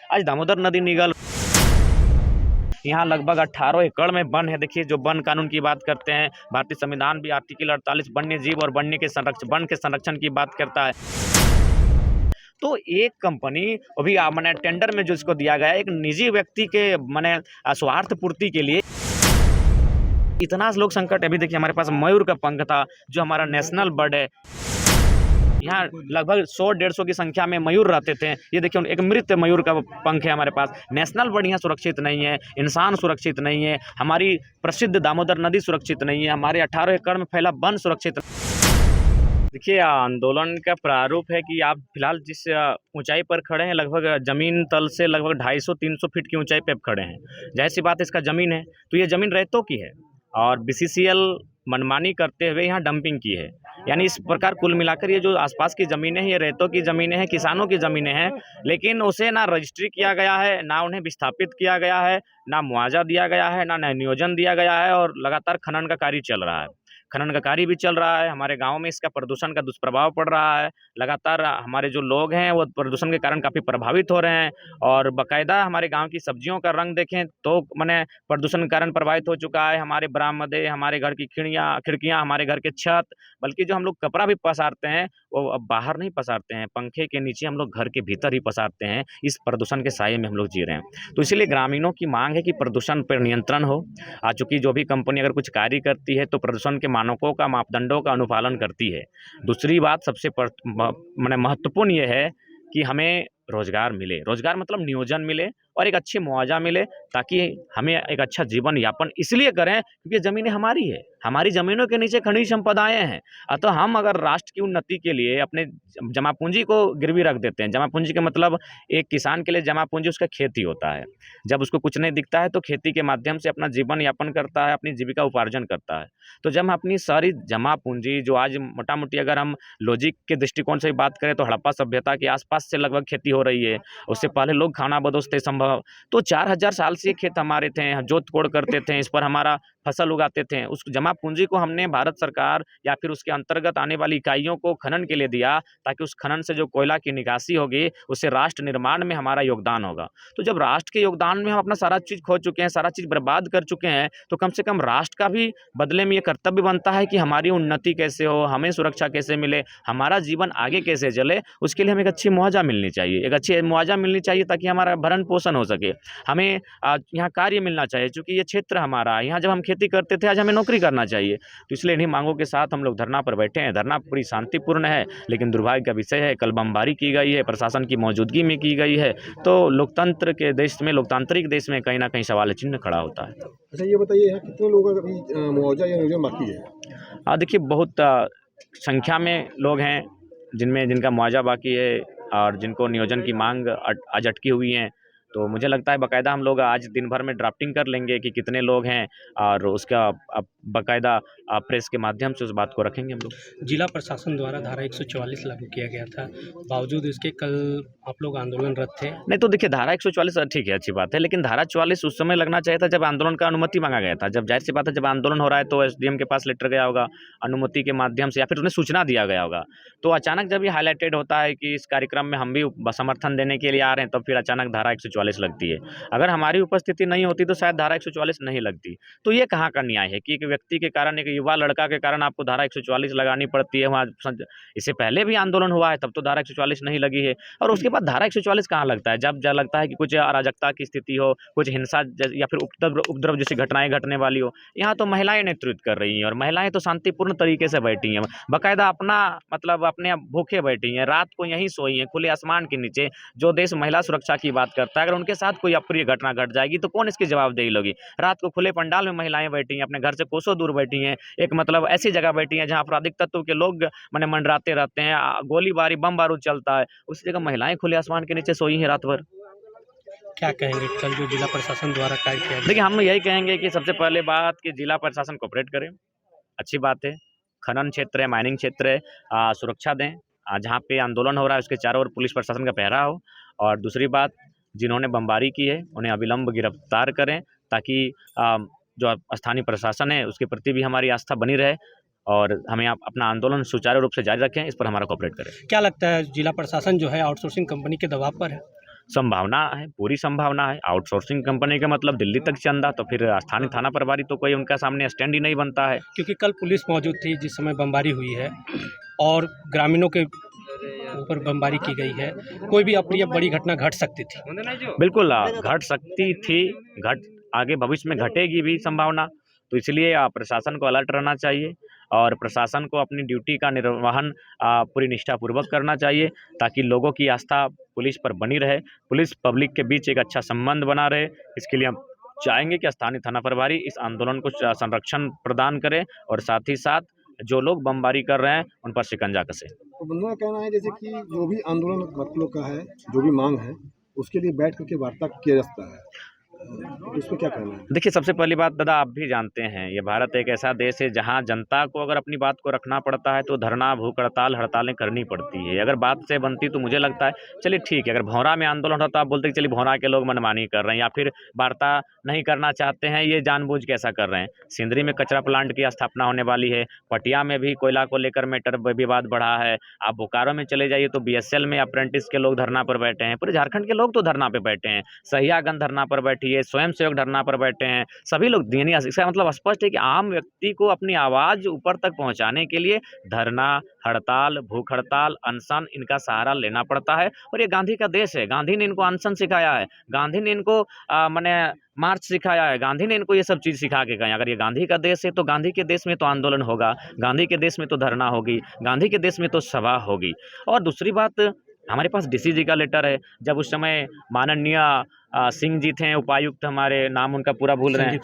आज दामोदर नदी निगल यहाँ लगभग 18 एकड़ में वन है। देखिए, जो वन कानून की बात करते हैं, भारतीय संविधान भी आर्टिकल 48 वन्य जीव और वन के संरक्षण की बात करता है। तो एक कंपनी अभी मैंने टेंडर में जो इसको दिया गया है, एक निजी व्यक्ति के मैंने स्वार्थ पूर्ति के लिए इतना लोग संकट। अभी देखिए, हमारे पास मयूर का पंख था, जो हमारा नेशनल बर्ड है। यहाँ लगभग 100-150 की संख्या में मयूर रहते थे। ये देखिए, एक मृत मयूर का पंख है हमारे पास। नेशनल बर्ड यहाँ सुरक्षित नहीं है, इंसान सुरक्षित नहीं है, हमारी प्रसिद्ध दामोदर नदी सुरक्षित नहीं है, हमारे 18 एकड़ में फैला वन सुरक्षित। देखिए, आंदोलन का प्रारूप है कि आप फिलहाल जिस ऊंचाई पर खड़े हैं, लगभग जमीन तल से लगभग 250-300 फीट की ऊंचाई पे आप खड़े हैं। जाहिर सी बात है, इसका ज़मीन है, तो ये ज़मीन रैयतों की है और बीसीसीएल मनमानी करते हुए यहाँ डंपिंग की है। यानी इस प्रकार कुल मिलाकर ये जो आसपास की ज़मीनें हैं, ये रैयतों की ज़मीनें हैं, किसानों की ज़मीनें हैं, लेकिन उसे ना रजिस्ट्री किया गया है, ना उन्हें विस्थापित किया गया है, ना मुआवजा दिया गया है, ना नियोजन दिया गया है, और लगातार खनन का कार्य चल रहा है। खनन का कार्य भी चल रहा है। हमारे गाँव में इसका प्रदूषण का दुष्प्रभाव पड़ रहा है। लगातार हमारे जो लोग हैं, वो प्रदूषण के कारण काफ़ी प्रभावित हो रहे हैं, और बाकायदा हमारे गाँव की सब्जियों का रंग देखें तो माने प्रदूषण के कारण प्रभावित हो चुका है। हमारे बरामदे, हमारे घर की खिड़कियाँ, हमारे घर के छत, बल्कि जो हम लोग कपड़ा भी पसारते हैं, वो अब बाहर नहीं पसारते हैं, पंखे के नीचे हम लोग घर के भीतर ही पसारते हैं। इस प्रदूषण के साये में हम लोग जी रहे हैं। तो इसीलिए ग्रामीणों की मांग है कि प्रदूषण पर नियंत्रण हो। चूँकि जो भी कंपनी अगर कुछ कार्य करती है, तो प्रदूषण के मानकों का, मापदंडों का अनुपालन करती है। दूसरी बात सबसे माने महत्वपूर्ण ये है कि हमें रोजगार मिले। रोजगार मतलब नियोजन मिले और एक अच्छी मुआवजा मिले, ताकि हमें एक अच्छा जीवन यापन इसलिए करें क्योंकि ज़मीनें हमारी है, हमारी ज़मीनों के नीचे खनिज संपदाएँ हैं। अतः हम अगर राष्ट्र की उन्नति के लिए अपने जमा पूंजी को गिरवी रख देते हैं। जमा पूंजी का मतलब, एक किसान के लिए जमा पूंजी उसका खेती होता है। जब उसको कुछ नहीं दिखता है, तो खेती के माध्यम से अपना जीवन यापन करता है, अपनी जीविका उपार्जन करता है। तो जब हम अपनी सारी जमा पूंजी, जो आज मोटा-मोटी अगर हम लॉजिक के दृष्टिकोण से बात करें, तो हड़प्पा सभ्यता के आसपास से लगभग खेती हो रही है। उससे पहले लोग खानाबदोश थे संभव, तो 4000 साल से खेत हमारे थे, जोत कोड़ करते थे, इस पर हमारा फसल उगाते थे। उस जमा पूंजी को हमने भारत सरकार या फिर उसके अंतर्गत आने वाली इकाइयों को खनन के लिए दिया, ताकि उस खनन से जो कोयला की निकासी होगी, उससे राष्ट्र निर्माण में हमारा योगदान होगा। तो जब राष्ट्र के योगदान में हम अपना सारा चीज़ खो चुके हैं, सारा चीज़ बर्बाद कर चुके हैं, तो कम से कम राष्ट्र का भी बदले में ये कर्तव्य बनता है कि हमारी उन्नति कैसे हो, हमें सुरक्षा कैसे मिले, हमारा जीवन आगे कैसे चले, उसके लिए हमें एक अच्छी मुआवजा मिलनी चाहिए। एक अच्छी मुआवजा मिलनी चाहिए ताकि हमारा भरण पोषण हो सके। हमें यहाँ कार्य मिलना चाहिए, चूँकि ये क्षेत्र हमारा है। यहाँ जब हम खेती करते थे, आज हमें नौकरी करना चाहिए। तो इसलिए इन्हीं मांगों के साथ हम लोग धरना पर बैठे हैं। धरना पूरी शांतिपूर्ण है, लेकिन दुर्भाग्य का विषय है, कल बमबारी की गई है, प्रशासन की मौजूदगी में की गई है। तो लोकतंत्र के देश में, लोकतांत्रिक देश में कहीं ना कहीं सवाल चिन्ह खड़ा होता है। अच्छा, ये बताइए, यहाँ कितने लोगों का अभी मुआवजा या नियोजन बाकी है? देखिए, बहुत संख्या में लोग हैं जिनका मुआवजा बाकी है, और जिनको नियोजन की मांग आज अटकी हुई है। तो मुझे लगता है बाकायदा हम लोग आज दिन भर में ड्राफ्टिंग कर लेंगे कि कितने लोग हैं, और उसका बाकायदा प्रेस के माध्यम से उस बात को रखेंगे हम लोग। जिला प्रशासन द्वारा धारा 144 लागू किया गया था, बावजूद इसके कल आप लोग आंदोलनरत थे। नहीं, तो देखिए, धारा 144 ठीक है, अच्छी बात है, लेकिन धारा 44 उस समय लगना चाहिए था जब आंदोलन का अनुमति मांगा गया था। जब जाहिर सी बात है, जब आंदोलन हो रहा है तो एसडीएम के पास लेटर गया होगा अनुमति के माध्यम से, या फिर उन्हें सूचना दिया गया होगा। तो अचानक जब ये हाईलाइटेड होता है कि इस कार्यक्रम में हम भी समर्थन देने के लिए आ रहे हैं, तब फिर अचानक धारा 144 लगती है। अगर हमारी उपस्थिति नहीं होती तो शायद धारा 144 नहीं लगती। तो ये कहाँ का न्याय है कि एक व्यक्ति के कारण, एक युवा लड़का के कारण आपको धारा 144 लगानी पड़ती है। वहाँ इससे पहले भी आंदोलन हुआ है, तब तो धारा 144 नहीं लगी है, और उसके बाद धारा 144 कहाँ लगता है? जब लगता है कि कुछ अराजकता की स्थिति हो, कुछ हिंसा या फिर उपद्रव जैसी घटनाएं घटने वाली हो। यहाँ तो महिलाएं नेतृत्व कर रही हैं, और महिलाएं तो शांतिपूर्ण तरीके से बैठी हैं, बाकायदा अपना मतलब अपने भूखे बैठी हैं, रात को यहीं सोई हैं खुले आसमान के नीचे। जो देश महिला सुरक्षा की बात करता है, अगर उनके साथ कोई अप्रिय घटना घट जाएगी तो कौन इसकी जवाबदेही लोगी? रात को खुले पंडाल में महिलाएं बैठी हैं, अपने घर से कोसों दूर बैठी हैं, एक मतलब ऐसी जगह बैठी हैं जहां आपराधिक तत्व के लोग माने मंडराते रहते हैं, गोलीबारी बम बारूद चलता है, उसी जगह महिलाएं खुले आसमान के नीचे सोई हैं रात भर। क्या कहेंगे कल जो जिला प्रशासन द्वारा कार्य किया? देखिए, हम यही कहेंगे कि सबसे पहले बात कि जिला प्रशासन कोऑपरेट करे, अच्छी बात है। खनन क्षेत्र है, माइनिंग क्षेत्र है, सुरक्षा दें। जहाँ पे आंदोलन हो रहा है उसके चारों ओर पुलिस प्रशासन का पहरा हो। और दूसरी बात, जिन्होंने बमबारी की है उन्हें अविलंब गिरफ्तार करें, ताकि जो स्थानीय प्रशासन है उसके प्रति भी हमारी आस्था बनी रहे, और हमें अपना आंदोलन सुचारू रूप से जारी रखें। इस पर हमारा कोऑपरेट करें। क्या लगता है जिला प्रशासन जो है आउटसोर्सिंग कंपनी के दबाव पर है? संभावना है, पूरी संभावना है। आउटसोर्सिंग कंपनी का मतलब दिल्ली तक चंदा, तो फिर स्थानीय थाना प्रभारी तो कोई उनका सामने स्टैंड ही नहीं बनता है। क्योंकि कल पुलिस मौजूद थी जिस समय बमबारी हुई है और ग्रामीणों के ऊपर बमबारी की गई है, कोई भी अप्रिय बड़ी घटना घट सकती थी। बिल्कुल घट सकती थी, घट आगे भविष्य में घटेगी भी संभावना। तो इसलिए प्रशासन को अलर्ट रहना चाहिए और प्रशासन को अपनी ड्यूटी का निर्वहन पूरी निष्ठापूर्वक करना चाहिए, ताकि लोगों की आस्था पुलिस पर बनी रहे, पुलिस पब्लिक के बीच एक अच्छा संबंध बना रहे। इसके लिए हम चाहेंगे कि स्थानीय थाना प्रभारी इस आंदोलन को संरक्षण प्रदान करें और साथ ही साथ जो लोग बमबारी कर रहे हैं उन पर शिकंजा कसे। तो बंधुओं का कहना है जैसे कि जो भी आंदोलन मतलब का है, जो भी मांग है, उसके लिए बैठ करके वार्ता किया जाता है, तो इस पर क्या कहना है? देखिए, सबसे पहली बात दादा, आप भी जानते हैं ये भारत एक ऐसा देश है जहां जनता को अगर अपनी बात को रखना पड़ता है तो धरना, भूख हड़ताल, हड़तालें करनी पड़ती है। अगर बात से बनती तो मुझे लगता है चलिए ठीक है, अगर भौरा में आंदोलन होता तो आप बोलते कि चलिए भौरा के लोग मनमानी कर रहे हैं या फिर वार्ता नहीं करना चाहते हैं, ये जानबूझ के ऐसा कर रहे हैं। सिंदरी में कचरा प्लांट की स्थापना होने वाली है, पटिया में भी कोयला को लेकर मैटर विवाद बढ़ा है। आप बोकारो में चले जाइए तो BSL में अप्रेंटिस के लोग धरना पर बैठे हैं, पूरे झारखंड के लोग तो धरना पर बैठे हैं। सहियागंज धरना पर बैठी है, स्वयं सेवक धरना पर बैठे हैं, सभी लोग यानी इसका मतलब स्पष्ट है कि आम व्यक्ति को अपनी आवाज़ ऊपर तक पहुंचाने के लिए धरना, हड़ताल, भूख हड़ताल, अनशन, इनका सहारा लेना पड़ता है। और ये गांधी का देश है, गांधी ने इनको अनशन सिखाया है, गांधी ने इनको माने मार्च सिखाया है, गांधी ने इनको ये सब चीज़ सिखा के गए। अगर ये गांधी का देश है तो गांधी के देश में तो आंदोलन होगा, गांधी के देश में तो धरना होगी, गांधी के देश में तो सभा होगी। और दूसरी बात, हमारे पास DC जी का लेटर है, जब उस समय माननीय सिंह जी थे उपायुक्त, हमारे नाम उनका पूरा भूल रहे हैं,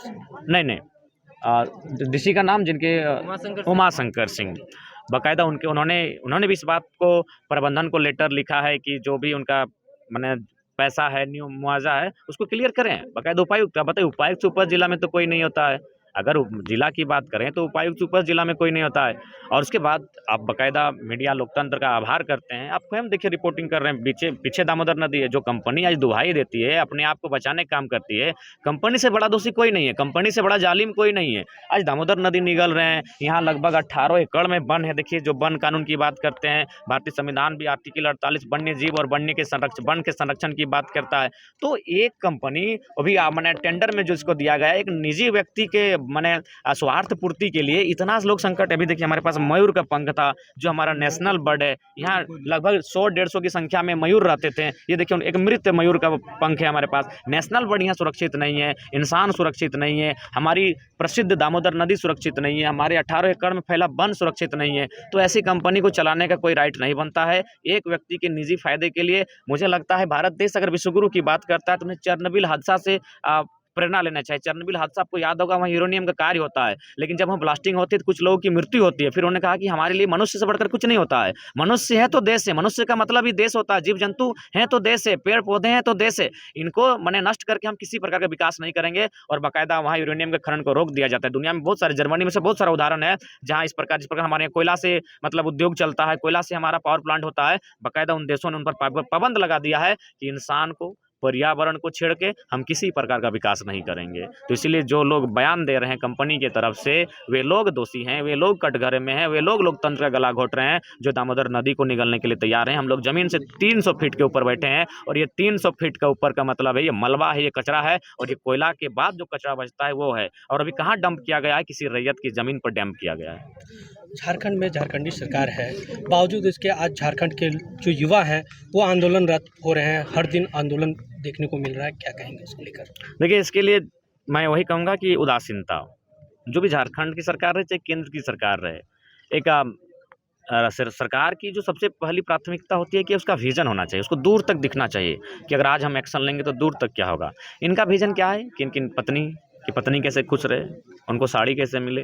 नहीं DC का नाम जिनके उमाशंकर सिंह, बाकायदा उन्होंने भी इस बात को प्रबंधन को लेटर लिखा है कि जो भी उनका माने पैसा है, मुआवजा है, उसको क्लियर करें। बाकायदा उपायुक्त, आप बताइए उपायुक्त से ऊपर जिला में तो कोई नहीं होता है। अगर जिला की बात करें तो उपायुक्त से ऊपर जिला में कोई नहीं होता है। और उसके बाद आप बाकायदा मीडिया लोकतंत्र का आभार करते हैं, आप स्वयं देखिए रिपोर्टिंग कर रहे हैं, पीछे दामोदर नदी है, जो कंपनी आज दुहाई देती है, अपने आप को बचाने का काम करती है, कंपनी से बड़ा दोषी कोई नहीं है, कंपनी से बड़ा जालिम कोई नहीं है। आज दामोदर नदी निगल रहे हैं, यहाँ लगभग 18 एकड़ में वन है। देखिए, जो वन कानून की बात करते हैं, भारतीय संविधान भी आर्टिकल 48 वन्य जीव और वन के संरक्षण की बात करता है। तो एक कंपनी अभी मैंने टेंडर में जो इसको दिया गया है, एक निजी व्यक्ति के माने स्वार्थ पूर्ति के लिए इतना लोग संकट। अभी देखिए, हमारे पास मयूर का पंख था, जो हमारा नेशनल बर्ड है, यहाँ लगभग 100-150 की संख्या में मयूर रहते थे। ये देखिए, एक मृत मयूर का पंख है हमारे पास। नेशनल बर्ड यहाँ सुरक्षित नहीं है, इंसान सुरक्षित नहीं है, हमारी प्रसिद्ध दामोदर नदी सुरक्षित नहीं है, हमारे 18 एकड़ में फैला वन सुरक्षित नहीं है। तो ऐसी कंपनी को चलाने का कोई राइट नहीं बनता है एक व्यक्ति के निजी फायदे के लिए। मुझे लगता है भारत देश अगर विश्वगुरु की बात करता है तो उन्हें चेरनोबिल हादसा से प्रेरणा लेना चाहिए। चेरनोबिल हादसा आपको याद होगा, वहाँ यूरेनियम का कार्य होता है, लेकिन जब वहाँ ब्लास्टिंग होती है तो कुछ लोगों की मृत्यु होती है। फिर उन्होंने कहा कि हमारे लिए मनुष्य से बढ़कर कुछ नहीं होता है, मनुष्य है तो देश है, मनुष्य का मतलब ही देश होता है, जीव जंतु हैं तो देश है, पेड़ पौधे हैं तो देश है, इनको मैंने नष्ट करके हम किसी प्रकार का विकास नहीं करेंगे। और बाकायदा वहाँ यूरेनियम के खनन को रोक दिया जाता है। दुनिया में बहुत सारे, जर्मनी में से बहुत सारा उदाहरण है जहाँ जिस प्रकार हमारे यहाँ कोयला से मतलब उद्योग चलता है, कोयला से हमारा पावर प्लांट होता है, बाकायदा उन देशों ने उन पर पाबंद लगा दिया है कि इंसान को, पर्यावरण को छेड़ के हम किसी प्रकार का विकास नहीं करेंगे। तो इसलिए जो लोग बयान दे रहे हैं कंपनी की तरफ से, वे लोग दोषी हैं, वे लोग कटघरे में हैं, वे लोग लोकतंत्र का गला घोट रहे हैं, जो दामोदर नदी को निगलने के लिए तैयार हैं। हम लोग जमीन से 300 फीट के ऊपर बैठे हैं और ये 300 फीट का ऊपर का मतलब है ये मलबा है, ये कचरा है, और ये कोयला के बाद जो कचरा बचता है वो है। और अभी कहाँ डंप किया गया है? किसी रैयत की जमीन पर डंप किया गया है। झारखंड में झारखंडी सरकार है, बावजूद इसके आज झारखंड के जो युवा हैं वो आंदोलनरत हो रहे हैं, हर दिन आंदोलन देखने को मिल रहा है, क्या कहेंगे इसको लेकर? देखिए, इसके लिए मैं वही कहूँगा कि उदासीनता, जो भी झारखंड की सरकार रहे चाहे केंद्र की सरकार रहे, एक सरकार की जो सबसे पहली प्राथमिकता होती है कि उसका विजन होना चाहिए, उसको दूर तक दिखना चाहिए कि अगर आज हम एक्शन लेंगे तो दूर तक क्या होगा। इनका विजन क्या है कि इनकी पत्नी कैसे खुश रहे, उनको साड़ी कैसे मिले,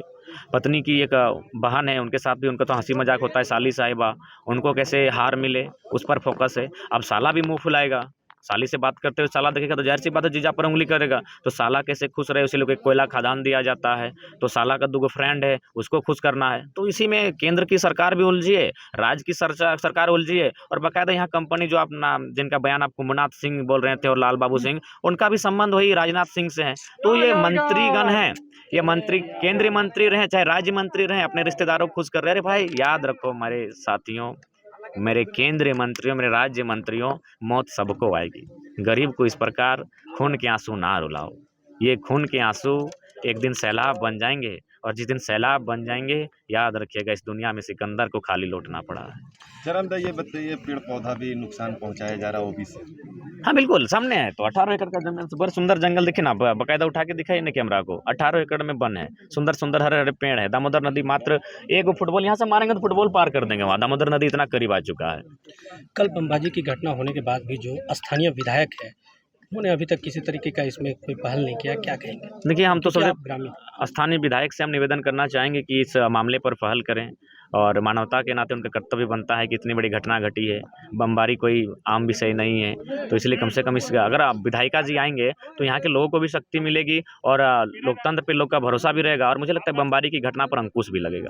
पत्नी की एक बहन है उनके साथ भी उनका तो हंसी मजाक होता है, साली साहिबा, उनको कैसे हार मिले, उस पर फोकस है। अब साला भी मुंह फुलाएगा, साली से बात करते हुए साला देखेगा तो जाहिर सी बात है जीजा पर उंगली करेगा। तो साला कैसे खुश रहे, उसी लोग एक कोयला खदान दिया जाता है, तो साला का 2 फ्रेंड है उसको खुश करना है। तो इसी में केंद्र की सरकार भी उलझी है, राज्य की सरकार उलझी है, और बाकायदा यहाँ कंपनी जो आप नाम जिनका बयान आप कुंभनाथ सिंह बोल रहे थे और लाल बाबू सिंह, उनका भी संबंध वही राजनाथ सिंह से है। तो ये मंत्रीगण हैं, ये मंत्री केंद्रीय मंत्री रहे चाहे राज्य मंत्री रहे, अपने रिश्तेदारों को खुश कर रहे हैं। अरे भाई याद रखो हमारे साथियों, मेरे केंद्रीय मंत्रियों, मेरे राज्य मंत्रियों, मौत सबको आएगी। गरीब को इस प्रकार खून के आंसू ना रुलाओ। ये खून के आंसू एक दिन सैलाब बन जाएंगे, और जिस दिन सैलाब बन जाएंगे, याद रखिएगा इस दुनिया में सिकंदर को खाली लौटना पड़ा है। चरण ये बताइए, पेड़ पौधा भी नुकसान पहुंचाया जा रहा है वो भी से। हाँ बिल्कुल, सामने है तो 18 एकड़ का जमीन, बड़ा सुंदर जंगल दिखे ना, बकायदा उठा के दिखाई ना कैमरा को। 18 एकड़ में वन है, सुंदर सुंदर हरे हरे पेड़ है। दामोदर नदी मात्र एक फुटबॉल यहाँ से मारेंगे तो फुटबॉल पार कर देंगे वहाँ। दामोदर नदी इतना करीब आ चुका है। कल बमबाजी की घटना होने के बाद भी जो स्थानीय विधायक है, उन्होंने अभी तक किसी तरीके का इसमें कोई पहल नहीं किया, क्या कहेंगे? देखिए, हम तो क्योंकि सबसे आप ग्रामीण स्थानीय विधायक से हम निवेदन करना चाहेंगे कि इस मामले पर पहल करें, और मानवता के नाते उनका कर्तव्य बनता है कि इतनी बड़ी घटना घटी है। बमबारी कोई आम विषय नहीं है, तो इसलिए कम से कम इस अगर आप विधायिका जी आएंगे तो यहाँ के लोगों को भी शक्ति मिलेगी, और लोकतंत्र पे लोग का भरोसा भी रहेगा, और मुझे लगता है बमबारी की घटना पर अंकुश भी लगेगा।